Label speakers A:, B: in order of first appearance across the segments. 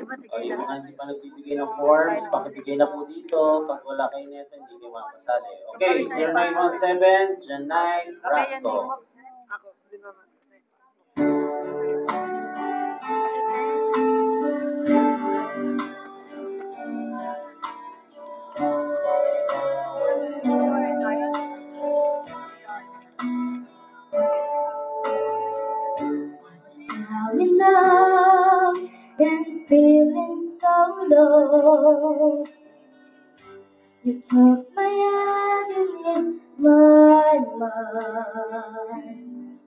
A: O yung mga hindi pa nagbibigay ng forms, pakibigay na po dito. Pag wala kayo nito, hindi kayo makasali. Okay, 0917, Jan 9, Rasto.
B: In love and feeling so low. You took my hand and in my mind.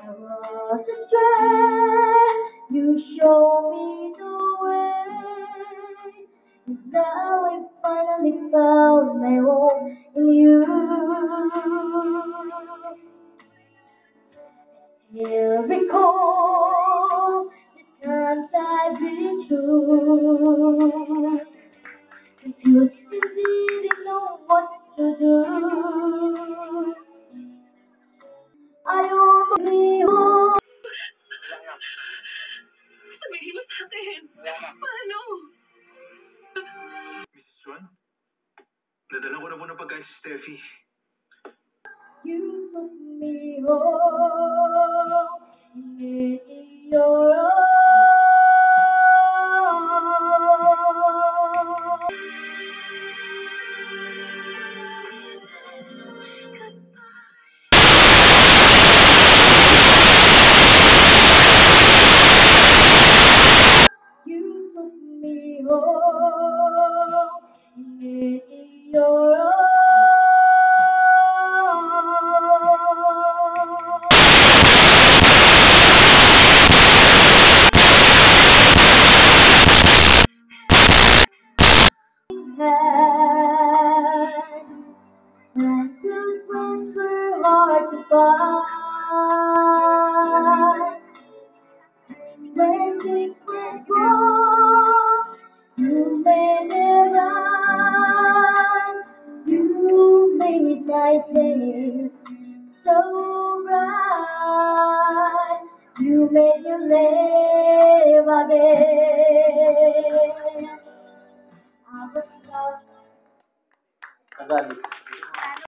B: I was astray. You showed me the way. And now I finally found my home in you. Here recall the times I've been through. Confused and didn't know what to do. I almost knew.
C: Sabihin mo sa akin. Paano?
D: Mrs. Juan, nadala ko na po ng pagkain si Steffi.
B: You took me home in your arms. You took me home in your arms. And those friends were hard to find. When things went wrong, you made it right. You made my days so bright. You made me live again. I was lost.
A: Tagalog.